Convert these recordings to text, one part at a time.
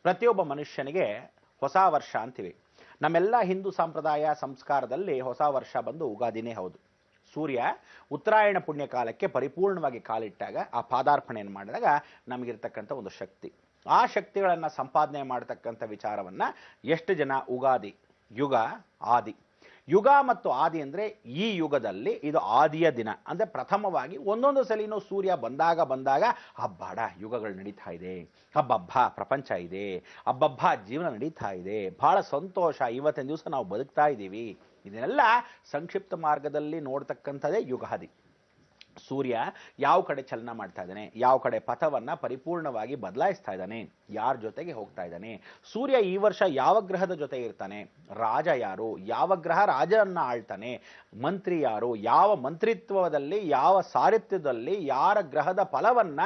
ಪ್ರತಿಯೊಬ್ಬ ಮನುಷ್ಯನಿಗೆ ಹೊಸ ವರ್ಷ ಅಂತೀವಿ. ನಮ್ಮೆಲ್ಲ ಹಿಂದೂ ಸಂಪ್ರದಾಯ ಸಂಸ್ಕಾರದಲ್ಲಿ ಹೊಸ ವರ್ಷ ಬಂದು ಉಗಾದಿನೇ ಹೌದು. ಸೂರ್ಯ ಉತ್ತರಾಯಣ ಪುಣ್ಯ ಕಾಲಕ್ಕೆ ಪರಿಪೂರ್ಣವಾಗಿ ಕಾಲಿಟ್ಟಾಗ, ಆ ಪಾದಾರ್ಪಣೆಯನ್ನು ಮಾಡಿದಾಗ ನಮಗಿರ್ತಕ್ಕಂಥ ಒಂದು ಶಕ್ತಿ, ಆ ಶಕ್ತಿಗಳನ್ನು ಸಂಪಾದನೆ ಮಾಡತಕ್ಕಂಥ ವಿಚಾರವನ್ನು ಎಷ್ಟು ಜನ ಉಗಾದಿ, ಯುಗ, ಆದಿ. ಯುಗ ಮತ್ತು ಆದಿ ಅಂದರೆ ಈ ಯುಗದಲ್ಲಿ ಇದು ಆದಿಯ ದಿನ. ಅಂದರೆ ಪ್ರಥಮವಾಗಿ ಒಂದೊಂದು ಸಲಿನೂ ಸೂರ್ಯ ಬಂದಾಗ ಹಬ್ಬಾಡ ಯುಗಗಳು ನಡೀತಾ ಇದೆ, ಹಬ್ಬಬ್ಬ ಪ್ರಪಂಚ ಇದೆ, ಹಬ್ಬಬ್ಬ ಜೀವನ ನಡೀತಾ ಇದೆ, ಬಹಳ ಸಂತೋಷ, ಇವತ್ತಿನ ದಿವಸ ನಾವು ಬದುಕ್ತಾ ಇದ್ದೀವಿ. ಇದನ್ನೆಲ್ಲ ಸಂಕ್ಷಿಪ್ತ ಮಾರ್ಗದಲ್ಲಿ ನೋಡ್ತಕ್ಕಂಥದ್ದೇ ಯುಗಾದಿ. ಸೂರ್ಯ ಯಾವ ಕಡೆ ಚಲನ ಮಾಡ್ತಾ ಇದ್ದಾನೆ, ಯಾವ ಕಡೆ ಪಥವನ್ನು ಪರಿಪೂರ್ಣವಾಗಿ ಬದಲಾಯಿಸ್ತಾ ಇದ್ದಾನೆ, ಯಾರ ಜೊತೆಗೆ ಹೋಗ್ತಾ ಇದ್ದಾನೆ, ಸೂರ್ಯ ಈ ವರ್ಷ ಯಾವ ಗ್ರಹದ ಜೊತೆ ಇರ್ತಾನೆ, ರಾಜ ಯಾರು, ಯಾವ ಗ್ರಹ ರಾಜರನ್ನ ಆಳ್ತಾನೆ, ಮಂತ್ರಿ ಯಾರು, ಯಾವ ಮಂತ್ರಿತ್ವದಲ್ಲಿ ಯಾವ ಸಾರಥ್ಯದಲ್ಲಿ ಯಾರ ಗ್ರಹದ ಫಲವನ್ನ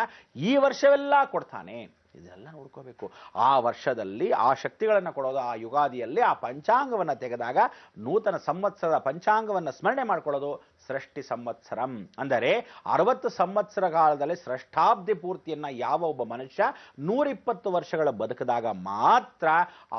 ಈ ವರ್ಷವೆಲ್ಲ ಕೊಡ್ತಾನೆ, ಇದೆಲ್ಲ ನೋಡ್ಕೋಬೇಕು. ಆ ವರ್ಷದಲ್ಲಿ ಆ ಶಕ್ತಿಗಳನ್ನು ಕೊಡೋದು ಆ ಯುಗಾದಿಯಲ್ಲಿ ಆ ಪಂಚಾಂಗವನ್ನು ತೆಗೆದಾಗ ನೂತನ ಸಂವತ್ಸರದ ಪಂಚಾಂಗವನ್ನು ಸ್ಮರಣೆ ಮಾಡ್ಕೊಳ್ಳೋದು ಸೃಷ್ಟಿ ಸಂವತ್ಸರಂ. ಅಂದರೆ 60 ಸಂವತ್ಸರ ಕಾಲದಲ್ಲಿ ಸೃಷ್ಟಾಬ್ದಿ ಪೂರ್ತಿಯನ್ನು ಯಾವ ಒಬ್ಬ ಮನುಷ್ಯ 120 ವರ್ಷಗಳ ಬದುಕಿದಾಗ ಮಾತ್ರ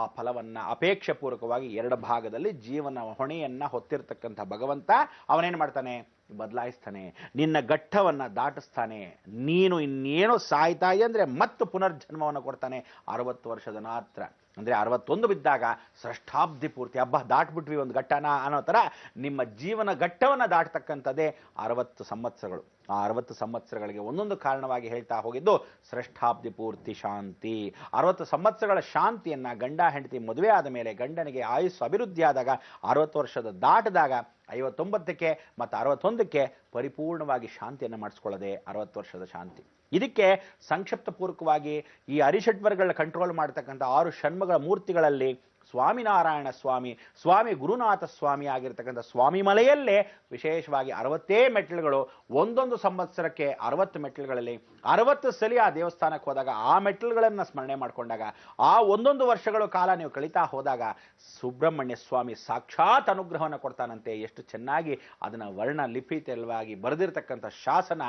ಆ ಫಲವನ್ನು ಅಪೇಕ್ಷೆ ಪೂರ್ವಕವಾಗಿ 2 ಭಾಗದಲ್ಲಿ ಜೀವನ ಹೊಣೆಯನ್ನು ಹೊತ್ತಿರ್ತಕ್ಕಂಥ ಭಗವಂತ ಅವನೇನು ಮಾಡ್ತಾನೆ, ಬದಲಾಯಿಸ್ತಾನೆ, ನಿನ್ನ ಘಟ್ಟವನ್ನು ದಾಟಿಸ್ತಾನೆ. ನೀನು ಇನ್ನೇನೋ ಸಾಯ್ತಾಯಿ ಅಂದರೆ ಮತ್ತು ಪುನರ್ಜನ್ಮವನ್ನು ಕೊಡ್ತಾನೆ 60 ವರ್ಷದ ಮಾತ್ರ. ಅಂದರೆ 61 ಬಿದ್ದಾಗ ಸೃಷ್ಟಾಬ್ದಿ ಪೂರ್ತಿ, ಹಬ್ಬ ದಾಟ್ಬಿಟ್ವಿ ಒಂದು ಘಟ್ಟನ ಅನ್ನೋ ಥರ ನಿಮ್ಮ ಜೀವನ ಘಟ್ಟವನ್ನು ದಾಟ್ತಕ್ಕಂಥದ್ದೇ 60 ಸಂವತ್ಸರಗಳು. ಆ 60 ಸಂವತ್ಸರಗಳಿಗೆ ಒಂದೊಂದು ಕಾರಣವಾಗಿ ಹೇಳ್ತಾ ಹೋಗಿದ್ದು ಸೃಷ್ಟಾಬ್ದಿ ಪೂರ್ತಿ ಶಾಂತಿ. 60 ಸಂವತ್ಸರಗಳ ಶಾಂತಿಯನ್ನು ಗಂಡ ಹೆಂಡತಿ ಮದುವೆ ಆದ ಮೇಲೆ ಗಂಡನಿಗೆ ಆಯುಸ್ಸು ಅಭಿವೃದ್ಧಿ ಆದಾಗ 60 ವರ್ಷದ ದಾಟಿದಾಗ 59ಕ್ಕೆ ಮತ್ತು 61ಕ್ಕೆ ಪರಿಪೂರ್ಣವಾಗಿ ಶಾಂತಿಯನ್ನು ಮಾಡಿಸ್ಕೊಳ್ಳೋದೆ 60 ವರ್ಷದ ಶಾಂತಿ. ಇದಕ್ಕೆ ಸಂಕ್ಷಿಪ್ತ ಪೂರ್ವಕವಾಗಿ ಈ ಅರಿಷಡ್ವರ್ಗಳನ್ನ ಕಂಟ್ರೋಲ್ ಮಾಡ್ತಕ್ಕಂಥ 6 ಷಣ್ಮಗಳ ಮೂರ್ತಿಗಳಲ್ಲಿ ಸ್ವಾಮಿನಾರಾಯಣ ಸ್ವಾಮಿ, ಸ್ವಾಮಿ ಗುರುನಾಥ ಸ್ವಾಮಿ ಆಗಿರ್ತಕ್ಕಂಥ ಸ್ವಾಮಿ ಮಲೆಯಲ್ಲೇ ವಿಶೇಷವಾಗಿ 60 ಮೆಟ್ಟಿಲುಗಳು. ಒಂದೊಂದು ಸಂವತ್ಸರಕ್ಕೆ 60 ಮೆಟ್ಟಿಲುಗಳಲ್ಲಿ 60 ಸಲ ಆ ದೇವಸ್ಥಾನಕ್ಕೆ ಹೋದಾಗ ಆ ಮೆಟ್ಟಿಲುಗಳನ್ನು ಸ್ಮರಣೆ ಮಾಡಿಕೊಂಡಾಗ ಆ ಒಂದೊಂದು ವರ್ಷಗಳ ಕಾಲ ನೀವು ಕಳೀತಾ ಹೋದಾಗ ಸುಬ್ರಹ್ಮಣ್ಯ ಸ್ವಾಮಿ ಸಾಕ್ಷಾತ್ ಅನುಗ್ರಹವನ್ನು ಕೊಡ್ತಾನಂತೆ. ಎಷ್ಟು ಚೆನ್ನಾಗಿ ಅದನ್ನು ವರ್ಣ ಲಿಪಿತವಾಗಿ ಬರೆದಿರ್ತಕ್ಕಂಥ ಶಾಸನ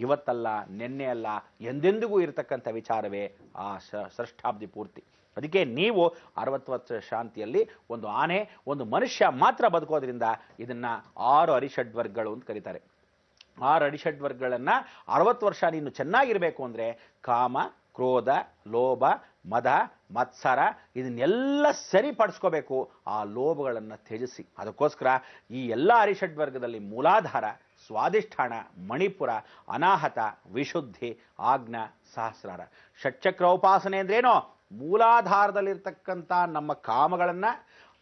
ಇವತ್ತಲ್ಲ, ನಿನ್ನೆ ಅಲ್ಲ, ಎಂದೆಂದಿಗೂ ಇರತಕ್ಕಂಥ ವಿಚಾರವೇ ಆ ಸೃಷ್ಟಾಬ್ದಿ ಪೂರ್ತಿ. ಅದಕ್ಕೆ ನೀವು 60 ವರ್ಷ ಶಾಂತಿಯಲ್ಲಿ ಒಂದು ಆನೆ, ಒಂದು ಮನುಷ್ಯ ಮಾತ್ರ ಬದುಕೋದ್ರಿಂದ ಇದನ್ನ 6 ಅರಿಷಡ್ವರ್ಗಗಳು ಅಂತ ಕರೀತಾರೆ. 6 ಅರಿಷಡ್ವರ್ಗಗಳನ್ನು 60 ವರ್ಷ ನೀನು ಚೆನ್ನಾಗಿರಬೇಕು ಅಂದರೆ ಕಾಮ, ಕ್ರೋಧ, ಲೋಭ, ಮದ, ಮತ್ಸರ ಇದನ್ನೆಲ್ಲ ಸರಿಪಡಿಸ್ಕೋಬೇಕು. ಆ ಲೋಭಗಳನ್ನು ತ್ಯಜಿಸಿ. ಅದಕ್ಕೋಸ್ಕರ ಈ ಎಲ್ಲ ಅರಿಷಡ್ವರ್ಗದಲ್ಲಿ ಮೂಲಾಧಾರ, ಸ್ವಾಧಿಷ್ಠಾನ, ಮಣಿಪುರ, ಅನಾಹತ, ವಿಶುದ್ಧಿ, ಆಜ್ಞಾ, ಸಹಸ್ರಾರ. ಷಟ್ಚಕ್ರ ಉಪಾಸನೆ ಅಂದ್ರೇನೋ ಮೂಲಾಧಾರದಲ್ಲಿರ್ತಕ್ಕಂಥ ನಮ್ಮ ಕಾಮಗಳನ್ನು,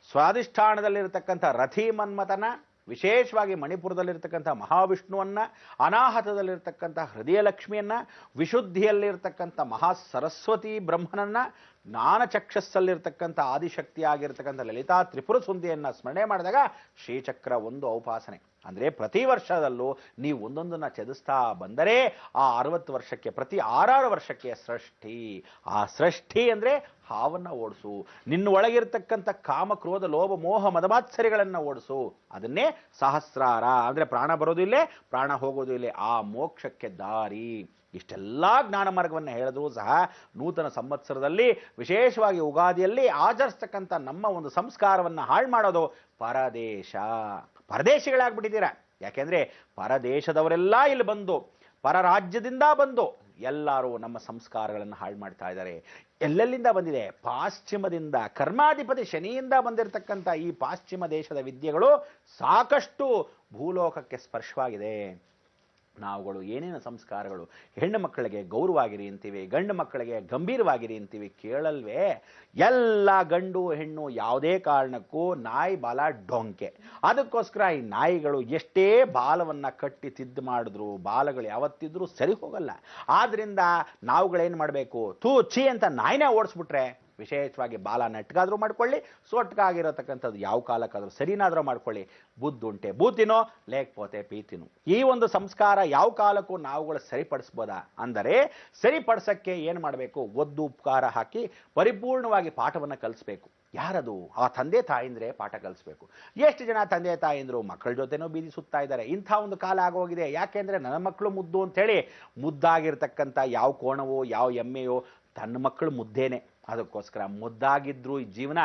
ಸ್ವಾಧಿಷ್ಠಾನದಲ್ಲಿರ್ತಕ್ಕಂಥ ರಥಿ ಮನ್ಮಥನ, ವಿಶೇಷವಾಗಿ ಮಣಿಪುರದಲ್ಲಿರ್ತಕ್ಕಂಥ ಮಹಾವಿಷ್ಣುವನ್ನು, ಅನಾಹತದಲ್ಲಿರ್ತಕ್ಕಂಥ ಹೃದಯ ಲಕ್ಷ್ಮಿಯನ್ನು, ವಿಶುದ್ಧಿಯಲ್ಲಿರ್ತಕ್ಕಂಥ ಮಹಾ ಸರಸ್ವತಿ ಬ್ರಹ್ಮನನ್ನು, ಜ್ಞಾನಚಕ್ಷಸ್ಸಲ್ಲಿರ್ತಕ್ಕಂಥ ಆದಿಶಕ್ತಿಯಾಗಿರ್ತಕ್ಕಂಥ ಲಲಿತಾ ತ್ರಿಪುರ ಸುಂದಿಯನ್ನು ಸ್ಮರಣೆ ಮಾಡಿದಾಗ ಶ್ರೀಚಕ್ರ ಒಂದು ಔಪಾಸನೆ. ಅಂದರೆ ಪ್ರತಿ ವರ್ಷದಲ್ಲೂ ನೀವು ಒಂದೊಂದನ್ನು ಛೇದಿಸ್ತಾ ಬಂದರೆ ಆ 60 ವರ್ಷಕ್ಕೆ ಪ್ರತಿ 6 ವರ್ಷಕ್ಕೆ ಸೃಷ್ಟಿ. ಆ ಸೃಷ್ಟಿ ಅಂದರೆ ಹಾವನ್ನು ಓಡಿಸು, ನಿನ್ನ ಒಳಗಿರ್ತಕ್ಕಂಥ ಕಾಮ, ಕ್ರೋಧ, ಲೋಭ, ಮೋಹ, ಮದಮಾತ್ಸರಿಗಳನ್ನು ಓಡಿಸು. ಅದನ್ನೇ ಸಹಸ್ರಾರ ಅಂದರೆ ಪ್ರಾಣ ಬರೋದು ಇಲ್ಲೇ, ಪ್ರಾಣ ಹೋಗೋದು ಇಲ್ಲೇ, ಆ ಮೋಕ್ಷಕ್ಕೆ ದಾರಿ. ಇಷ್ಟೆಲ್ಲ ಜ್ಞಾನ ಮಾರ್ಗವನ್ನು ಹೇಳಿದ್ರು ಸಹ ನೂತನ ಸಂವತ್ಸರದಲ್ಲಿ ವಿಶೇಷವಾಗಿ ಉಗಾದಿಯಲ್ಲಿ ಆಚರಿಸ್ತಕ್ಕಂಥ ನಮ್ಮ ಒಂದು ಸಂಸ್ಕಾರವನ್ನು ಹಾಳು ಮಾಡೋದು ಪರದೇಶ. ಪರದೇಶಿಗಳಾಗ್ಬಿಟ್ಟಿದ್ದೀರಾ. ಯಾಕೆಂದ್ರೆ ಪರದೇಶದವರೆಲ್ಲ ಇಲ್ಲಿ ಬಂದು, ಪರ ರಾಜ್ಯದಿಂದ ಬಂದು ಎಲ್ಲರೂ ನಮ್ಮ ಸಂಸ್ಕಾರಗಳನ್ನು ಹಾಳು ಮಾಡ್ತಾ ಇದ್ದಾರೆ. ಎಲ್ಲೆಲ್ಲಿಂದ ಬಂದಿದೆ? ಪಾಶ್ಚಿಮದಿಂದ, ಕರ್ಮಾಧಿಪತಿ ಶನಿಯಿಂದ ಬಂದಿರತಕ್ಕಂಥ ಈ ಪಾಶ್ಚಿಮ ದೇಶದ ವಿದ್ಯೆಗಳು ಸಾಕಷ್ಟು ಭೂಲೋಕಕ್ಕೆ ಸ್ಪರ್ಶವಾಗಿದೆ. ನಾವುಗಳು ಏನೇನು ಸಂಸ್ಕಾರಗಳು, ಹೆಣ್ಣು ಮಕ್ಕಳಿಗೆ ಗೌರವಾಗಿರಿ ಅಂತೀವಿ, ಗಂಡು ಮಕ್ಕಳಿಗೆ ಗಂಭೀರವಾಗಿರಿ ಅಂತೀವಿ, ಕೇಳಲ್ವೇ? ಎಲ್ಲ ಗಂಡು ಹೆಣ್ಣು ಯಾವುದೇ ಕಾರಣಕ್ಕೂ ನಾಯಿ ಬಾಲ ಡೊಂಕೆ. ಅದಕ್ಕೋಸ್ಕರ ಈ ನಾಯಿಗಳು ಎಷ್ಟೇ ಬಾಲವನ್ನು ಕಟ್ಟಿ ತಿದ್ದು ಮಾಡಿದ್ರು ಬಾಲಗಳು ಯಾವತ್ತಿದ್ರೂ ಸರಿ ಹೋಗಲ್ಲ. ಆದ್ರಿಂದ ನಾವುಗಳೇನು ಮಾಡಬೇಕು? ತೂ ಛೀ ಅಂತ ನಾಯಿನೇ ಓಡಿಸ್ಬಿಟ್ರೆ ವಿಶೇಷವಾಗಿ ಬಾಲ ನೆಟ್ಗಾದ್ರೂ ಮಾಡ್ಕೊಳ್ಳಿ, ಸೊಟ್ಕಾಗಿರತಕ್ಕಂಥದ್ದು ಯಾವ ಕಾಲಕ್ಕಾದ್ರೂ ಸರಿನಾದ್ರೂ ಮಾಡ್ಕೊಳ್ಳಿ. ಬುದ್ಧುಂಟೆ ಬೂತಿನೋ ಲೇಕ್ಪೋತೆ ಪೀತಿನೋ. ಈ ಒಂದು ಸಂಸ್ಕಾರ ಯಾವ ಕಾಲಕ್ಕೂ ನಾವುಗಳು ಸರಿಪಡಿಸ್ಬೋದಾ ಅಂದರೆ ಸರಿಪಡಿಸಕ್ಕೆ ಏನು ಮಾಡಬೇಕು? ಒದ್ದು ಉಪಕಾರ ಹಾಕಿ ಪರಿಪೂರ್ಣವಾಗಿ ಪಾಠವನ್ನು ಕಲಿಸ್ಬೇಕು. ಯಾರದು? ಆ ತಂದೆ ತಾಯಿಂದ್ರೆ ಪಾಠ ಕಲಿಸ್ಬೇಕು. ಎಷ್ಟು ಜನ ತಂದೆ ತಾಯಿಂದ್ರು ಮಕ್ಕಳ ಜೊತೆನೂ ಬೀದಿ ಸುತ್ತಾ ಇದ್ದಾರೆ. ಇಂಥ ಒಂದು ಕಾಲ ಆಗೋಗಿದೆ. ಯಾಕೆಂದ್ರೆ ನನ್ನ ಮಕ್ಕಳು ಮುದ್ದು ಅಂತೇಳಿ ಮುದ್ದಾಗಿರ್ತಕ್ಕಂಥ ಯಾವ ಕೋಣವೋ ಯಾವ ಎಮ್ಮೆಯೋ ತನ್ನ ಮಕ್ಕಳು ಮುದ್ದೇನೆ, ಅದಕ್ಕೋಸ್ಕರ ಮುದ್ದಾಗಿದ್ರು ಈ ಜೀವನ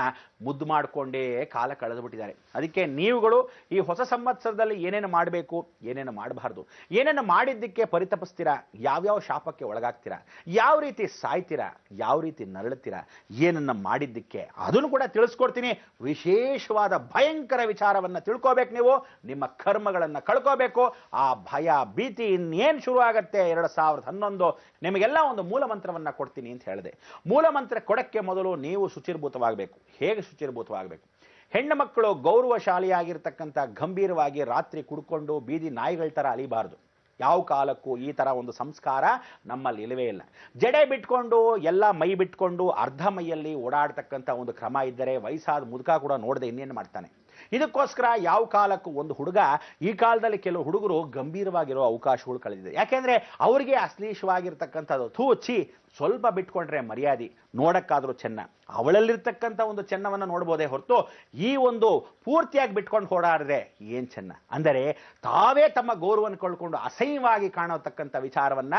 ಮುದ್ದು ಮಾಡಿಕೊಂಡೇ ಕಾಲ ಕಳೆದು ಬಿಟ್ಟಿದ್ದಾರೆ. ಅದಕ್ಕೆ ನೀವುಗಳು ಈ ಹೊಸ ಸಂವತ್ಸರದಲ್ಲಿ ಏನೇನು ಮಾಡಬೇಕು, ಏನೇನು ಮಾಡಬಾರ್ದು, ಏನೇನು ಮಾಡಿದ್ದಕ್ಕೆ ಪರಿತಪಿಸ್ತೀರಾ, ಯಾವ್ಯಾವ ಶಾಪಕ್ಕೆ ಒಳಗಾಗ್ತೀರಾ, ಯಾವ ರೀತಿ ಸಾಯ್ತೀರಾ, ಯಾವ ರೀತಿ ನರಳುತ್ತೀರಾ, ಏನನ್ನ ಮಾಡಿದ್ದಕ್ಕೆ ಅದನ್ನು ಕೂಡ ತಿಳಿಸ್ಕೊಡ್ತೀನಿ. ವಿಶೇಷವಾದ ಭಯಂಕರ ವಿಚಾರವನ್ನು ತಿಳ್ಕೋಬೇಕು. ನೀವು ನಿಮ್ಮ ಕರ್ಮಗಳನ್ನು ಕಳ್ಕೋಬೇಕು. ಆ ಭಯ ಭೀತಿ ಇನ್ನೇನು ಶುರು ಆಗತ್ತೆ 2011 ನಿಮಗೆಲ್ಲ ಒಂದು ಮೂಲ ಮಂತ್ರವನ್ನು ಕೊಡ್ತೀನಿ ಅಂತ ಹೇಳಿದೆ. ಮೂಲ ಮಂತ್ರ ಕೊಡಕ್ಕೆ ಮೊದಲು ನೀವು ಶುಚಿರ್ಭೂತವಾಗಬೇಕು. ಹೇಗೆ ಶುಚಿರ್ಭೂತವಾಗಬೇಕು? ಹೆಣ್ಣು ಮಕ್ಕಳು ಗೌರವಶಾಲಿಯಾಗಿರ್ತಕ್ಕಂಥ ಗಂಭೀರವಾಗಿ ರಾತ್ರಿ ಕುಡ್ಕೊಂಡು ಬೀದಿ ನಾಯಿಗಳ ಥರ ಅಲಿಬಾರ್ದು. ಯಾವ ಕಾಲಕ್ಕೂ ಈ ಥರ ಒಂದು ಸಂಸ್ಕಾರ ನಮ್ಮಲ್ಲಿ ಇಲ್ಲವೇ ಇಲ್ಲ. ಜಡೆ ಬಿಟ್ಕೊಂಡು ಎಲ್ಲ ಮೈ ಬಿಟ್ಕೊಂಡು ಅರ್ಧ ಮೈಯಲ್ಲಿ ಓಡಾಡ್ತಕ್ಕಂಥ ಒಂದು ಕ್ರಮ ಇದ್ದರೆ ವಯಸ್ಸಾದ ಮುದುಕ ಕೂಡ ನೋಡದೆ ಇನ್ನೇನು ಮಾಡ್ತಾನೆ. ಇದಕ್ಕೋಸ್ಕರ ಯಾವ ಕಾಲಕ್ಕೂ ಒಂದು ಹುಡುಗ, ಈ ಕಾಲದಲ್ಲಿ ಕೆಲವು ಹುಡುಗರು ಗಂಭೀರವಾಗಿರೋ ಅವಕಾಶಗಳು ಕಳೆದಿದೆ. ಯಾಕೆಂದ್ರೆ ಅವರಿಗೆ ಅಶ್ಲೀಷವಾಗಿರ್ತಕ್ಕಂಥದ್ದು ಥೂಚಿ ಸ್ವಲ್ಪ ಬಿಟ್ಕೊಂಡ್ರೆ ಮರ್ಯಾದೆ, ನೋಡಕ್ಕಾದ್ರೂ ಚೆನ್ನ, ಅವಳಲ್ಲಿರ್ತಕ್ಕಂಥ ಒಂದು ಚೆನ್ನವನ್ನು ನೋಡ್ಬೋದೇ ಹೊರತು ಈ ಒಂದು ಪೂರ್ತಿಯಾಗಿ ಬಿಟ್ಕೊಂಡು ಓಡಾಡಿದ್ರೆ ಏನ್ ಚೆನ್ನ. ಅಂದರೆ ತಾವೇ ತಮ್ಮ ಗೌರವವನ್ನು ಕಳ್ಕೊಂಡು ಅಸಹ್ಯವಾಗಿ ಕಾಣತಕ್ಕಂಥ ವಿಚಾರವನ್ನ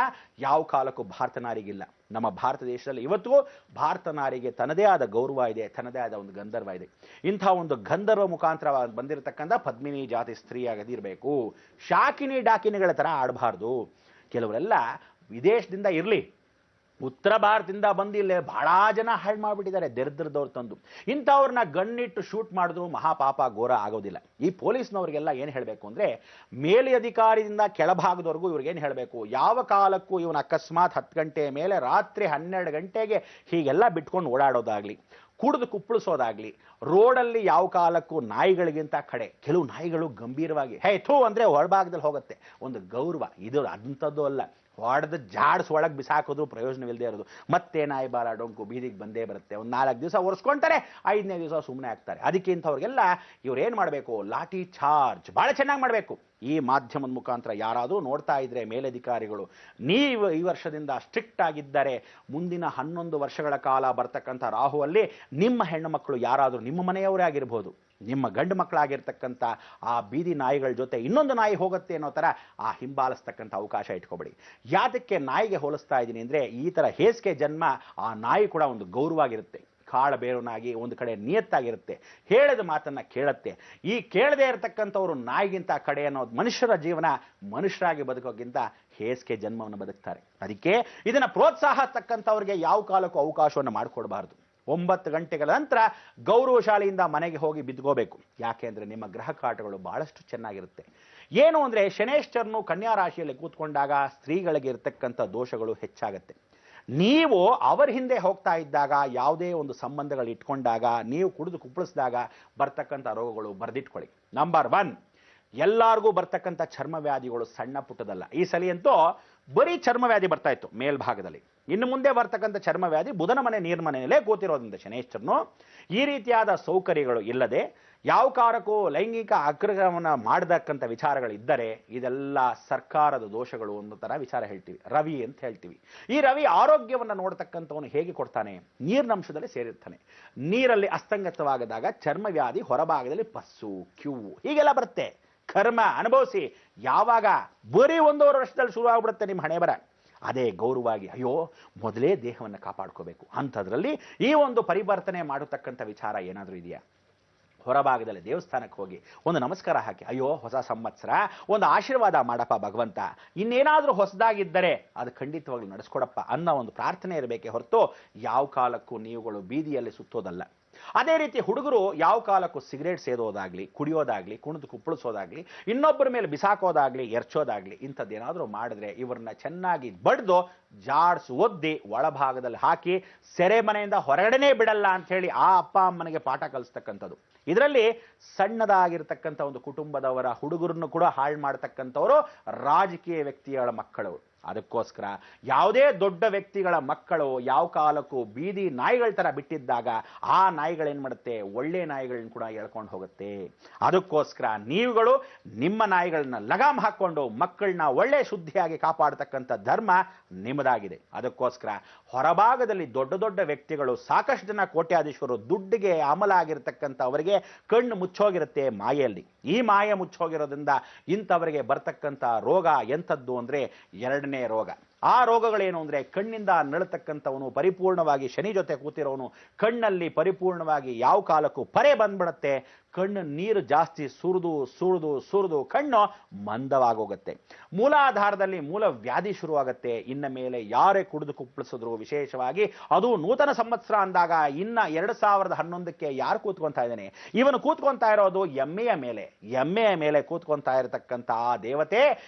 ಯಾವ ಕಾಲಕ್ಕೂ ಭಾರತ ನಾರಿಗಿಲ್ಲ. ನಮ್ಮ ಭಾರತ ದೇಶದಲ್ಲಿ ಇವತ್ತು ಭಾರತ ನಾರಿಗೆ ತನ್ನದೇ ಆದ ಗೌರವ ಇದೆ, ತನ್ನದೇ ಆದ ಒಂದು ಗಂಧರ್ವ ಇದೆ. ಇಂಥ ಒಂದು ಗಂಧರ್ವ ಮುಖಾಂತರ ಬಂದಿರತಕ್ಕಂಥ ಪದ್ಮಿನಿ ಜಾತಿ ಸ್ತ್ರೀಯಾಗದಿರಬೇಕು. ಶಾಕಿನಿ ಡಾಕಿನಿಗಳ ತರ ಆಡಬಾರ್ದು. ಕೆಲವರೆಲ್ಲ ವಿದೇಶದಿಂದ ಇರಲಿ, ಉತ್ತರ ಭಾರತದಿಂದ ಬಂದು ಇಲ್ಲೇ ಬಹಳ ಜನ ಹಾಳು ಮಾಡಿಬಿಟ್ಟಿದ್ದಾರೆ, ದರಿದ್ರದವ್ರು ತಂದು. ಇಂಥವ್ರನ್ನ ಗಣ್ಣಿಟ್ಟು ಶೂಟ್ ಮಾಡಿದ್ರು ಮಹಾಪಾಪ ಘೋರ ಆಗೋದಿಲ್ಲ. ಈ ಪೊಲೀಸ್ನವ್ರಿಗೆಲ್ಲ ಏನು ಹೇಳಬೇಕು ಅಂದರೆ, ಮೇಲಿ ಅಧಿಕಾರಿಯಿಂದ ಕೆಳಭಾಗದವರೆಗೂ ಇವ್ರಿಗೇನು ಹೇಳಬೇಕು, ಯಾವ ಕಾಲಕ್ಕೂ ಇವನು ಅಕಸ್ಮಾತ್ 10 ಗಂಟೆ ಮೇಲೆ ರಾತ್ರಿ 12 ಗಂಟೆಗೆ ಹೀಗೆಲ್ಲ ಬಿಟ್ಕೊಂಡು ಓಡಾಡೋದಾಗ್ಲಿ, ಕುಡಿದು ಕುಪ್ಪಳಿಸೋದಾಗ್ಲಿ, ರೋಡಲ್ಲಿ ಯಾವ ಕಾಲಕ್ಕೂ ನಾಯಿಗಳಿಗಿಂತ ಕಡೆ ಕೆಲವು ನಾಯಿಗಳು ಗಂಭೀರವಾಗಿ ಥೂ ಅಂದರೆ ಹೊರಭಾಗದಲ್ಲಿ ಹೋಗುತ್ತೆ. ಒಂದು ಗೌರವ ಇದು ಅಂಥದ್ದು ಅಲ್ಲ. ಹೊಡೆದು ಜಾಡ್ಸ್ ಒಳಗೆ ಬಿಸಾಕೋದು ಪ್ರಯೋಜನವಿಲ್ಲದೆ ಇರೋದು. ಮತ್ತೆ ನಾಯಿ ಬಾಲ ಡೊಂಕು ಬೀದಿಗೆ ಬಂದೇ ಬರುತ್ತೆ. ಒಂದು 4 ದಿವಸ ಒರೆಸ್ಕೊಂತಾರೆ, 5ನೇ ದಿವಸ ಸುಮ್ಮನೆ ಆಗ್ತಾರೆ. ಅದಕ್ಕೆ ಇಂಥವ್ರಿಗೆಲ್ಲ ಇವ್ರು ಏನು ಮಾಡಬೇಕು, ಲಾಠಿ ಚಾರ್ಜ್ ಭಾಳ ಚೆನ್ನಾಗಿ ಮಾಡಬೇಕು. ಈ ಮಾಧ್ಯಮದ ಮುಖಾಂತರ ಯಾರಾದರೂ ನೋಡ್ತಾ ಇದ್ರೆ ಮೇಲಧಿಕಾರಿಗಳು, ನೀವು ಈ ವರ್ಷದಿಂದ ಸ್ಟ್ರಿಕ್ಟ್ ಆಗಿದ್ದರೆ ಮುಂದಿನ 11 ವರ್ಷಗಳ ಕಾಲ ಬರ್ತಕ್ಕಂಥ ರಾಹುವಲ್ಲಿ ನಿಮ್ಮ ಹೆಣ್ಣು ಮಕ್ಕಳು ಯಾರಾದರೂ ನಿಮ್ಮ ಮನೆಯವರೇ ಆಗಿರ್ಬೋದು, ನಿಮ್ಮ ಗಂಡು ಮಕ್ಕಳಾಗಿರ್ತಕ್ಕಂಥ ಆ ಬೀದಿ ನಾಯಿಗಳ ಜೊತೆ ಇನ್ನೊಂದು ನಾಯಿ ಹೋಗುತ್ತೆ ಅನ್ನೋ ಥರ ಆ ಹಿಂಬಾಲಿಸ್ತಕ್ಕಂಥ ಅವಕಾಶ ಇಟ್ಕೊಬೇಡಿ. ಯಾತಕ್ಕೆ ನಾಯಿಗೆ ಹೋಲಿಸ್ತಾ ಇದ್ದೀನಿ ಅಂದರೆ, ಈ ಥರ ಹೇಸಿಗೆ ಜನ್ಮ ಆ ನಾಯಿ ಕೂಡ ಒಂದು ಗೌರವಾಗಿರುತ್ತೆ, ಕಾಳ ಬೇರುನಾಗಿ ಒಂದು ಕಡೆ ನಿಯತ್ತಾಗಿರುತ್ತೆ, ಹೇಳಿದ ಮಾತನ್ನ ಕೇಳುತ್ತೆ. ಈ ಕೇಳದೇ ಇರತಕ್ಕಂಥವ್ರು ನಾಯಿಗಿಂತ ಕಡೆ ಅನ್ನೋದು ಮನುಷ್ಯರ ಜೀವನ, ಮನುಷ್ಯರಾಗಿ ಬದುಕೋಕ್ಕಿಂತ ಹೇಸಿಗೆ ಜನ್ಮವನ್ನು ಬದುಕ್ತಾರೆ. ಅದಕ್ಕೆ ಇದನ್ನ ಪ್ರೋತ್ಸಾಹ ತಕ್ಕಂಥವ್ರಿಗೆ ಯಾವ ಕಾಲಕ್ಕೂ ಅವಕಾಶವನ್ನು ಮಾಡಿಕೊಡಬಾರ್ದು. 9 ಗಂಟೆಗಳ ನಂತರ ಗೌರವಶಾಲಿಯಿಂದ ಮನೆಗೆ ಹೋಗಿ ಬಿದ್ಕೋಬೇಕು. ಯಾಕೆ ಅಂದರೆ ನಿಮ್ಮ ಗ್ರಹ ಕಾಟಗಳು ಬಹಳಷ್ಟು ಚೆನ್ನಾಗಿರುತ್ತೆ. ಏನು ಅಂದರೆ, ಶನೇಶ್ವರನು ಕನ್ಯಾ ರಾಶಿಯಲ್ಲಿ ಕೂತ್ಕೊಂಡಾಗ ಸ್ತ್ರೀಗಳಿಗೆ ಇರತಕ್ಕಂಥ ದೋಷಗಳು ಹೆಚ್ಚಾಗತ್ತೆ. ನೀವು ಅವರ ಹಿಂದೆ ಹೋಗ್ತಾ ಇದ್ದಾಗ, ಯಾವುದೇ ಒಂದು ಸಂಬಂಧಗಳು ಇಟ್ಕೊಂಡಾಗ, ನೀವು ಕುಡಿದು ಕುಪ್ಪಳಿಸಿದಾಗ ಬರ್ತಕ್ಕಂಥ ರೋಗಗಳು ಬರೆದಿಟ್ಕೊಳ್ಳಿ. ನಂಬರ್ 1, ಎಲ್ಲರಿಗೂ ಬರ್ತಕ್ಕಂಥ ಚರ್ಮವ್ಯಾಧಿಗಳು ಸಣ್ಣ ಪುಟ್ಟದಲ್ಲ. ಈ ಸಲಿಯಂತೂ ಬರೀ ಚರ್ಮವ್ಯಾಧಿ ಬರ್ತಾ ಇತ್ತು ಮೇಲ್ಭಾಗದಲ್ಲಿ. ಇನ್ನು ಮುಂದೆ ಬರ್ತಕ್ಕಂಥ ಚರ್ಮವ್ಯಾಧಿ ಬುಧನ ಮನೆ ನೀರ್ಮನೆಯಲ್ಲೇ ಕೂತಿರೋದ್ರಿಂದ ಶನೇಶ್ವರನು ಈ ರೀತಿಯಾದ ಸೌಕರ್ಯಗಳು ಇಲ್ಲದೆ ಯಾವ ಕಾರಕ್ಕೂ ಲೈಂಗಿಕ ಅಕ್ರಮವನ್ನು ಮಾಡತಕ್ಕಂಥ ವಿಚಾರಗಳಿದ್ದರೆ ಇದೆಲ್ಲ ಸರ್ಕಾರದ ದೋಷಗಳು ಅನ್ನೋ ಥರ ವಿಚಾರ ಹೇಳ್ತೀವಿ. ರವಿ ಅಂತ ಹೇಳ್ತೀವಿ. ಈ ರವಿ ಆರೋಗ್ಯವನ್ನು ನೋಡ್ತಕ್ಕಂಥವನು ಹೇಗೆ ಕೊಡ್ತಾನೆ, ನೀರಿನಂಶದಲ್ಲಿ ಸೇರಿರ್ತಾನೆ. ನೀರಲ್ಲಿ ಅಸ್ತಂಗತವಾಗದಾಗ ಚರ್ಮವ್ಯಾಧಿ ಹೊರಭಾಗದಲ್ಲಿ ಪಸ್ಸು, ಕ್ಯೂವು ಹೀಗೆಲ್ಲ ಬರುತ್ತೆ. ಕರ್ಮ ಅನುಭವಿಸಿ ಯಾವಾಗ ಬರೀ 1.5 ವರ್ಷದಲ್ಲಿ ಶುರು ಆಗ್ಬಿಡುತ್ತೆ ನಿಮ್ಮ ಹಣೆ ಬರ. ಅದೇ ಗೌರವವಾಗಿ ಅಯ್ಯೋ ಮೊದಲೇ ದೇಹವನ್ನು ಕಾಪಾಡ್ಕೋಬೇಕು ಅಂಥದ್ರಲ್ಲಿ ಈ ಒಂದು ಪರಿವರ್ತನೆ ಮಾಡತಕ್ಕಂಥ ವಿಚಾರ ಏನಾದರೂ ಇದೆಯಾ? ಹೊರಭಾಗದಲ್ಲಿ ದೇವಸ್ಥಾನಕ್ಕೆ ಹೋಗಿ ಒಂದು ನಮಸ್ಕಾರ ಹಾಕಿ, ಅಯ್ಯೋ ಹೊಸ ಸಂವತ್ಸರ, ಒಂದು ಆಶೀರ್ವಾದ ಮಾಡಪ್ಪ ಭಗವಂತ, ಇನ್ನೇನಾದರೂ ಹೊಸದಾಗಿದ್ದರೆ ಅದು ಖಂಡಿತವಾಗ್ಲೂ ನಡೆಸ್ಕೊಡಪ್ಪ ಅನ್ನೋ ಒಂದು ಪ್ರಾರ್ಥನೆ ಇರಬೇಕೆ ಹೊರತು ಯಾವ ಕಾಲಕ್ಕೂ ನೀವುಗಳು ಬೀದಿಯಲ್ಲಿ ಸುತ್ತೋದಲ್ಲ. ಅದೇ ರೀತಿ ಹುಡುಗರು ಯಾವ ಕಾಲಕ್ಕೂ ಸಿಗರೇಟ್ ಸೇದೋದಾಗ್ಲಿ, ಕುಡಿಯೋದಾಗ್ಲಿ, ಕುಣಿದು ಕುಪ್ಪಳಿಸೋದಾಗ್ಲಿ, ಇನ್ನೊಬ್ಬರ ಮೇಲೆ ಬಿಸಾಕೋದಾಗ್ಲಿ, ಎರ್ಚೋದಾಗ್ಲಿ ಇಂಥದ್ದೇನಾದರೂ ಮಾಡಿದ್ರೆ ಇವ್ರನ್ನ ಚೆನ್ನಾಗಿ ಬಡ್ದು ಜಾಡ್ಸ್ ಒದ್ದಿ ಒಳಭಾಗದಲ್ಲಿ ಹಾಕಿ ಸೆರೆಮನೆಯಿಂದ ಹೊರಗಡೆನೇ ಬಿಡಲ್ಲ ಅಂತ ಹೇಳಿ ಆ ಅಪ್ಪ ಅಮ್ಮನಿಗೆ ಪಾಠ ಕಲಿಸ್ತಕ್ಕಂಥದ್ದು. ಇದರಲ್ಲಿ ಸಣ್ಣದಾಗಿರ್ತಕ್ಕಂಥ ಒಂದು ಕುಟುಂಬದವರ ಹುಡುಗರನ್ನು ಕೂಡ ಹಾಳು ಮಾಡ್ತಕ್ಕಂಥವರು ರಾಜಕೀಯ ವ್ಯಕ್ತಿಗಳ ಮಕ್ಕಳು. ಅದಕ್ಕೋಸ್ಕರ ಯಾವುದೇ ದೊಡ್ಡ ವ್ಯಕ್ತಿಗಳ ಮಕ್ಕಳು ಯಾವ ಕಾಲಕ್ಕೂ ಬೀದಿ ನಾಯಿಗಳ ಥರ ಬಿಟ್ಟಿದ್ದಾಗ ಆ ನಾಯಿಗಳೇನು ಮಾಡುತ್ತೆ, ಒಳ್ಳೆ ನಾಯಿಗಳನ್ನ ಕೂಡ ಎಳ್ಕೊಂಡು ಹೋಗುತ್ತೆ. ಅದಕ್ಕೋಸ್ಕರ ನೀವುಗಳು ನಿಮ್ಮ ನಾಯಿಗಳನ್ನ ಲಗಾಮ್ ಹಾಕ್ಕೊಂಡು ಮಕ್ಕಳನ್ನ ಒಳ್ಳೆ ಶುದ್ಧಿಯಾಗಿ ಕಾಪಾಡತಕ್ಕಂಥ ಧರ್ಮ ನಿಮ್ಮದಾಗಿದೆ. ಅದಕ್ಕೋಸ್ಕರ ಹೊರಭಾಗದಲ್ಲಿ ದೊಡ್ಡ ದೊಡ್ಡ ವ್ಯಕ್ತಿಗಳು, ಸಾಕಷ್ಟು ಜನ ಕೋಟ್ಯಾಧೀಶರು, ದುಡ್ಡಿಗೆ ಅಮಲ ಆಗಿರ್ತಕ್ಕಂಥವರಿಗೆ ಕಣ್ಣು ಮುಚ್ಚೋಗಿರುತ್ತೆ ಮಾಯೆಯಲ್ಲಿ. ಈ ಮಾಯೆ ಮುಚ್ಚೋಗಿರೋದ್ರಿಂದ ಇಂಥವರಿಗೆ ಬರ್ತಕ್ಕಂಥ ರೋಗ ಎಂಥದ್ದು ಅಂದರೆ 2ನೇ ರೋಗ ಆ ರೋಗಗಳೇನು ಅಂದ್ರೆ ಕಣ್ಣಿಂದ ನಳತಕ್ಕಂಥವನು ಪರಿಪೂರ್ಣವಾಗಿ ಶನಿ ಜೊತೆ ಕೂತಿರೋನು ಕಣ್ಣಲ್ಲಿ ಪರಿಪೂರ್ಣವಾಗಿ ಯಾವ ಕಾಲಕ್ಕೂ ಪರೆ ಬಂದ್ಬಿಡತ್ತೆ, ಕಣ್ಣು ನೀರು ಜಾಸ್ತಿ ಸುರಿದು ಕಣ್ಣು ಮಂದವಾಗೋಗುತ್ತೆ, ಮೂಲಾಧಾರದಲ್ಲಿ ಮೂಲ ವ್ಯಾಧಿ ಶುರುವಾಗುತ್ತೆ. ಇನ್ನ ಮೇಲೆ ಯಾರೇ ಕುಡಿದು ಕುಪ್ಪಳಿಸಿದ್ರು, ವಿಶೇಷವಾಗಿ ಅದು ನೂತನ ಸಂವತ್ಸರ ಅಂದಾಗ ಇನ್ನ 2011ಕ್ಕೆ ಯಾರು ಕೂತ್ಕೊಂತಾ ಇದ್ದಾನೆ, ಇವನು ಕೂತ್ಕೊಂತಾ ಇರೋದು ಎಮ್ಮೆಯ ಮೇಲೆ ಕೂತ್ಕೊಂತಾ ಇರತಕ್ಕಂಥ ಆ ದೇವತೆ,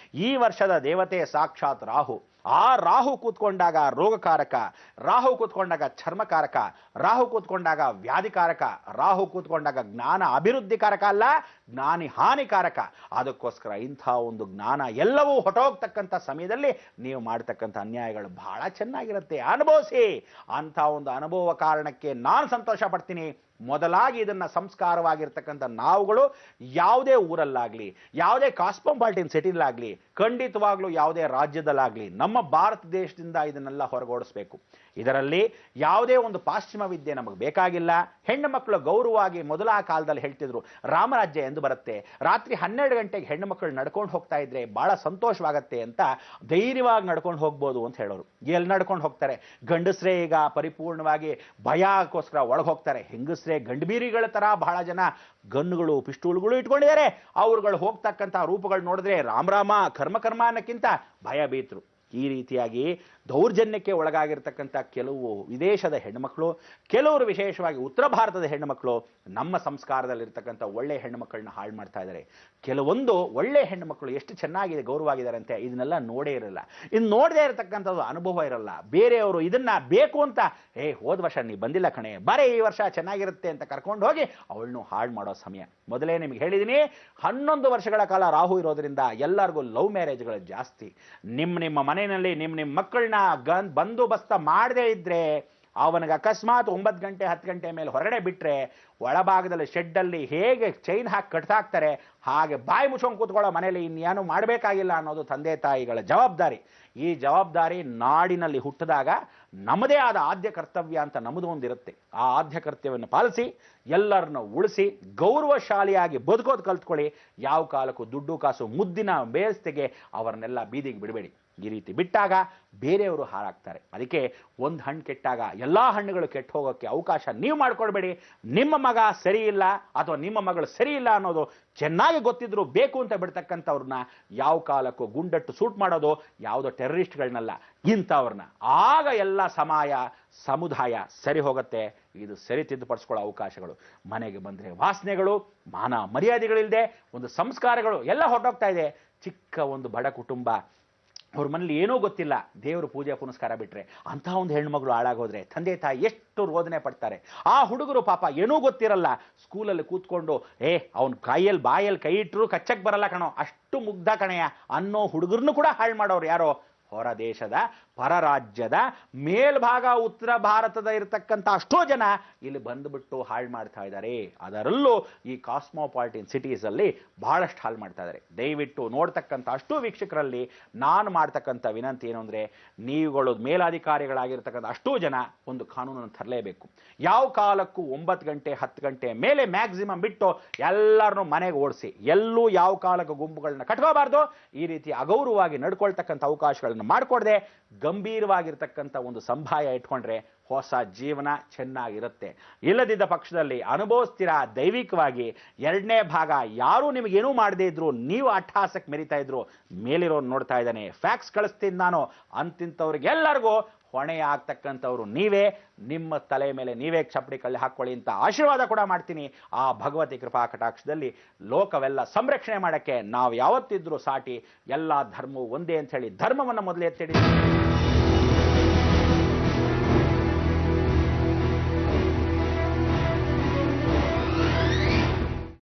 ಈ ವರ್ಷದ ದೇವತೆ ಸಾಕ್ಷಾತ್ ರಾಹು. ಆ ರಾಹು ಕೂತ್ಕೊಂಡಾಗ ರೋಗಕಾರಕ, ರಾಹು ಕೂತ್ಕೊಂಡಾಗ ಚರ್ಮಕಾರಕ, ರಾಹು ಕೂತ್ಕೊಂಡಾಗ ವ್ಯಾಧಿಕಾರಕ, ರಾಹು ಕೂತ್ಕೊಂಡಾಗ ಜ್ಞಾನ ಅಭಿವೃದ್ಧಿಕಾರಕ ಅಲ್ಲ, ಜ್ಞಾನಿ ಹಾನಿಕಾರಕ. ಅದಕ್ಕೋಸ್ಕರ ಇಂಥ ಒಂದು ಜ್ಞಾನ ಎಲ್ಲವೂ ಹೊಟ್ಟೋಗ್ತಕ್ಕಂಥ ಸಮಯದಲ್ಲಿ ನೀವು ಮಾಡ್ತಕ್ಕಂಥ ಅನ್ಯಾಯಗಳು ಬಹಳ ಚೆನ್ನಾಗಿರುತ್ತೆ, ಅನುಭವಿಸಿ. ಅಂಥ ಒಂದು ಅನುಭವ ಕಾರಣಕ್ಕೆ ನಾನು ಸಂತೋಷ ಪಡ್ತೀನಿ. ಮೊದಲಾಗಿ ಇದನ್ನ ಸಂಸ್ಕಾರವಾಗಿರ್ತಕ್ಕಂಥ ನಾವುಗಳು ಯಾವುದೇ ಊರಲ್ಲಾಗ್ಲಿ, ಯಾವುದೇ ಕಾಸ್ಮೋಪಾಲಿಟನ್ ಸಿಟಿಲಾಗ್ಲಿ, ಖಂಡಿತವಾಗ್ಲೂ ಯಾವುದೇ ರಾಜ್ಯದಲ್ಲಾಗ್ಲಿ ನಮ್ಮ ಭಾರತ ದೇಶದಿಂದ ಇದನ್ನೆಲ್ಲ ಹೊರಗೋಡಿಸ್ಬೇಕು. ಇದರಲ್ಲಿ ಯಾವುದೇ ಒಂದು ಪಾಶ್ಚಿಮ ವಿದ್ಯೆ ನಮಗೆ ಬೇಕಾಗಿಲ್ಲ. ಹೆಣ್ಣು ಮಕ್ಕಳು ಗೌರವವಾಗಿ ಮೊದಲ ಕಾಲದಲ್ಲಿ ಹೇಳ್ತಿದ್ರು ರಾಮರಾಜ್ಯ ಎಂದು ಬರುತ್ತೆ, ರಾತ್ರಿ 12 ಗಂಟೆಗೆ ಹೆಣ್ಣು ಮಕ್ಕಳು ನಡ್ಕೊಂಡು ಹೋಗ್ತಾ ಇದ್ರೆ ಬಹಳ ಸಂತೋಷವಾಗತ್ತೆ ಅಂತ ಧೈರ್ಯವಾಗಿ ನಡ್ಕೊಂಡು ಹೋಗ್ಬೋದು ಅಂತ ಹೇಳೋರು. ಎಲ್ಲಿ ನಡ್ಕೊಂಡು ಹೋಗ್ತಾರೆ? ಗಂಡಸ್ರೇ ಈಗ ಪರಿಪೂರ್ಣವಾಗಿ ಭಯಕ್ಕೋಸ್ಕರ ಒಳಗೆ ಹೋಗ್ತಾರೆ. ಹೆಂಗಸ್ರೇ ಗಂಡಬೀರಿಗಳ ತರ ಬಹಳ ಜನ ಗನ್ನುಗಳು ಪಿಸ್ತೂಲ್ಗಳು ಇಟ್ಕೊಂಡಿದ್ದಾರೆ. ಅವ್ರುಗಳು ಹೋಗ್ತಕ್ಕಂಥ ರೂಪಗಳು ನೋಡಿದ್ರೆ ರಾಮ ಕರ್ಮ ಅನ್ನಕ್ಕಿಂತ ಭಯ ಬೀತರು. ಈ ರೀತಿಯಾಗಿ ದೌರ್ಜನ್ಯಕ್ಕೆ ಒಳಗಾಗಿರ್ತಕ್ಕಂಥ ಕೆಲವು ವಿದೇಶದ ಹೆಣ್ಣುಮಕ್ಕಳು, ಕೆಲವರು ವಿಶೇಷವಾಗಿ ಉತ್ತರ ಭಾರತದ ಹೆಣ್ಣುಮಕ್ಕಳು ನಮ್ಮ ಸಂಸ್ಕಾರದಲ್ಲಿರ್ತಕ್ಕಂಥ ಒಳ್ಳೆ ಹೆಣ್ಣುಮಕ್ಕಳನ್ನ ಹಾಳು ಮಾಡ್ತಾ ಇದ್ದಾರೆ. ಕೆಲವೊಂದು ಒಳ್ಳೆ ಹೆಣ್ಣುಮಕ್ಕಳು ಎಷ್ಟು ಚೆನ್ನಾಗಿದೆ ಗೌರವವಾಗಿದ್ದಾರೆ ಅಂತ ಇದನ್ನೆಲ್ಲ ನೋಡೇ ಇರಲ್ಲ. ಇನ್ನು ನೋಡದೇ ಇರತಕ್ಕಂಥದ್ದು ಅನುಭವ ಇರಲ್ಲ. ಬೇರೆಯವರು ಇದನ್ನ ಬೇಕು ಅಂತ ಹೋದ ವರ್ಷ ನೀ ಬಂದಿಲ್ಲ ಕಣೆ, ಬರೇ ಈ ವರ್ಷ ಚೆನ್ನಾಗಿರುತ್ತೆ ಅಂತ ಕರ್ಕೊಂಡು ಹೋಗಿ ಅವಳನ್ನು ಹಾಳು ಮಾಡೋ ಸಮಯ. ಮೊದಲೇ ನಿಮ್ಗೆ ಹೇಳಿದ್ದೀನಿ, 11 ವರ್ಷಗಳ ಕಾಲ ರಾಹು ಇರೋದ್ರಿಂದ ಎಲ್ಲರಿಗೂ ಲವ್ ಮ್ಯಾರೇಜ್ಗಳು ಜಾಸ್ತಿ. ನಿಮ್ಮ ಮನೆಯಲ್ಲಿ ನಿಮ್ಮ ಮಕ್ಕಳನ್ನ ಬಂದೋಬಸ್ತ ಮಾಡದೇ ಇದ್ರೆ, ಅವನಿಗೆ ಅಕಸ್ಮಾತ್ 9 ಗಂಟೆ 10 ಗಂಟೆ ಮೇಲೆ ಹೊರಗಡೆ ಬಿಟ್ರೆ ಒಳಭಾಗದಲ್ಲಿ ಶೆಡ್ಡಲ್ಲಿ ಹೇಗೆ ಚೈನ್ ಹಾಕಿ ಕಟ್ಟಾಕ್ತಾರೆ ಹಾಗೆ ಬಾಯಿ ಮುಚ್ಕೊಂಡು ಕೂತ್ಕೊಳ್ಳೋ ಮನೇಲಿ ಇನ್ನೇನು ಮಾಡಬೇಕಾಗಿಲ್ಲ ಅನ್ನೋದು ತಂದೆ ತಾಯಿಗಳ ಜವಾಬ್ದಾರಿ. ಈ ಜವಾಬ್ದಾರಿ ನಾಡಿನಲ್ಲಿ ಹುಟ್ಟಿದಾಗ ನಮ್ಮದೇ ಆದ ಆದ್ಯ ಕರ್ತವ್ಯ ಅಂತ ನಮ್ಮದು ಒಂದಿರುತ್ತೆ. ಆ ಆದ್ಯ ಕರ್ತವ್ಯವನ್ನು ಪಾಲಿಸಿ ಎಲ್ಲರನ್ನ ಉಳಿಸಿ ಗೌರವಶಾಲಿಯಾಗಿ ಬದುಕೋದು ಕಲ್ತ್ಕೊಳ್ಳಿ. ಯಾವ ಕಾಲಕ್ಕೂ ದುಡ್ಡು ಕಾಸು ಮುದ್ದಿನ ಬೇಸ್ತೆಗೆ ಅವರನ್ನೆಲ್ಲ ಬೀದಿಗೆ ಬಿಡಬೇಡಿ. ಈ ರೀತಿ ಬಿಟ್ಟಾಗ ಬೇರೆಯವರು ಹಾಳಾಗ್ತಾರೆ. ಅದಕ್ಕೆ ಒಂದು ಹಣ್ಣು ಕೆಟ್ಟಾಗ ಎಲ್ಲಾ ಹಣ್ಣುಗಳು ಕೆಟ್ಟು ಹೋಗೋಕ್ಕೆ ಅವಕಾಶ ನೀವು ಮಾಡ್ಕೊಳ್ಬೇಡಿ. ನಿಮ್ಮ ಮಗ ಸರಿ ಇಲ್ಲ ಅಥವಾ ನಿಮ್ಮ ಮಗಳು ಸರಿ ಇಲ್ಲ ಅನ್ನೋದು ಚೆನ್ನಾಗಿ ಗೊತ್ತಿದ್ರು ಬೇಕು ಅಂತ ಬಿಡ್ತಕ್ಕಂಥವ್ರನ್ನ ಯಾವ ಕಾಲಕ್ಕೂ ಗುಂಡಟ್ಟು ಸೂಟ್ ಮಾಡೋದು ಯಾವುದೋ ಟೆರರಿಸ್ಟ್ಗಳನ್ನಲ್ಲ, ಇಂಥವ್ರನ್ನ. ಆಗ ಎಲ್ಲ ಸಮುದಾಯ ಸರಿ ಹೋಗುತ್ತೆ. ಇದು ಸರಿ ತಿದ್ದುಪಡಿಸ್ಕೊಳ್ಳೋ ಅವಕಾಶಗಳು. ಮನೆಗೆ ಬಂದರೆ ವಾಸನೆಗಳು, ಮಾನ ಮರ್ಯಾದೆಗಳಿಲ್ಲದೆ ಒಂದು ಸಂಸ್ಕಾರಗಳು ಎಲ್ಲ ಹೊರಟೋಗ್ತಾ ಇದೆ. ಚಿಕ್ಕ ಒಂದು ಬಡ ಕುಟುಂಬ, ಅವ್ರ ಮನೇಲಿ ಏನೂ ಗೊತ್ತಿಲ್ಲ, ದೇವರು ಪೂಜೆ ಪುನಸ್ಕಾರ ಬಿಟ್ರೆ ಅಂತಹ ಒಂದು ಹೆಣ್ಮಗಳು ಹಾಳಾಗೋದ್ರೆ ತಂದೆ ತಾಯಿ ಎಷ್ಟು ರೋದನೆ ಪಡ್ತಾರೆ. ಆ ಹುಡುಗರು ಪಾಪ ಏನೂ ಗೊತ್ತಿರಲ್ಲ, ಸ್ಕೂಲಲ್ಲಿ ಕೂತ್ಕೊಂಡು ಅವನ ಬಾಯಲ್ಲಿ ಕೈ ಇಟ್ಟರು ಕಚ್ಚಕ್ ಬರಲ್ಲ ಕಣೋ, ಅಷ್ಟು ಮುಗ್ಧ ಕಣೆಯ ಅನ್ನೋ ಹುಡುಗರನ್ನು ಕೂಡ ಹಾಳು ಮಾಡೋರು ಯಾರೋ ಹೊರ ದೇಶದ ಪರರಾಜ್ಯದ ಮೇಲ್ಭಾಗ ಉತ್ತರ ಭಾರತದ ಇರತಕ್ಕಂಥ ಅಷ್ಟೋ ಜನ ಇಲ್ಲಿ ಬಂದುಬಿಟ್ಟು ಹಾಳು ಮಾಡ್ತಾ ಇದ್ದಾರೆ. ಅದರಲ್ಲೂ ಈ ಕಾಸ್ಮೋಪಾಲಿಟನ್ ಸಿಟೀಸ್ ಅಲ್ಲಿ ಬಹಳಷ್ಟು ಹಾಳು ಮಾಡ್ತಾ ಇದ್ದಾರೆ. ದಯವಿಟ್ಟು ನೋಡ್ತಕ್ಕಂಥ ಅಷ್ಟು ವೀಕ್ಷಕರಲ್ಲಿ ನಾನು ಮಾಡ್ತಕ್ಕಂಥ ವಿನಂತಿ ಏನು ಅಂದ್ರೆ, ನೀವುಗಳು ಮೇಲಾಧಿಕಾರಿಗಳಾಗಿರ್ತಕ್ಕಂಥ ಅಷ್ಟೂ ಜನ ಒಂದು ಕಾನೂನನ್ನು ತರಲೇಬೇಕು. ಯಾವ ಕಾಲಕ್ಕೂ 9 ಗಂಟೆ 10 ಗಂಟೆ ಮೇಲೆ ಮ್ಯಾಕ್ಸಿಮಮ್ ಬಿಟ್ಟು ಎಲ್ಲರನ್ನೂ ಮನೆಗೆ ಓಡಿಸಿ. ಎಲ್ಲೂ ಯಾವ ಕಾಲಕ್ಕೂ ಗುಂಪುಗಳನ್ನ ಕಟ್ಕೋಬಾರ್ದು. ಈ ರೀತಿ ಅಗೌರವವಾಗಿ ನಡ್ಕೊಳ್ತಕ್ಕಂಥ ಅವಕಾಶಗಳನ್ನು ಮಾಡಿಕೊಡದೆ ಗಂಭೀರವಾಗಿರ್ತಕ್ಕಂಥ ಒಂದು ಸಂಭಾಯ ಇಟ್ಕೊಂಡ್ರೆ ಹೊಸ ಜೀವನ ಚೆನ್ನಾಗಿರುತ್ತೆ. ಇಲ್ಲದಿದ್ದ ಪಕ್ಷದಲ್ಲಿ ಅನುಭವಿಸ್ತೀರಾ ದೈವಿಕವಾಗಿ. 2ನೇ ಭಾಗ ಯಾರೂ ನಿಮಗೇನೂ ಮಾಡದೇ ಇದ್ರು, ನೀವು ಅಟ್ಟಹಾಸಕ್ಕೆ ಮೆರಿತಾ ಇದ್ರು, ಮೇಲಿರೋನು ನೋಡ್ತಾ ಇದ್ದಾನೆ, ಫ್ಯಾಕ್ಸ್ ಕಳಿಸ್ತೀನಿ ನಾನು ಅಂತಿಂಥವ್ರಿಗೆಲ್ಲರಿಗೂ ಹೊಣೆ ಆಗ್ತಕ್ಕಂಥವ್ರು ನೀವೇ. ನಿಮ್ಮ ತಲೆ ಮೇಲೆ ನೀವೇ ಚಪ್ಪಡಿ ಕಳ್ಳಿ ಹಾಕೊಳ್ಳಿ ಅಂತ ಆಶೀರ್ವಾದ ಕೂಡ ಮಾಡ್ತೀನಿ. ಆ ಭಗವತಿ ಕೃಪಾ ಕಟಾಕ್ಷದಲ್ಲಿ ಲೋಕವೆಲ್ಲ ಸಂರಕ್ಷಣೆ ಮಾಡಕ್ಕೆ ನಾವು ಯಾವತ್ತಿದ್ರೂ ಸಾಟಿ. ಎಲ್ಲ ಧರ್ಮವು ಒಂದೇ ಅಂತ ಹೇಳಿ ಧರ್ಮವನ್ನು ಮೊದಲು ಎತ್ತಿಡಿ.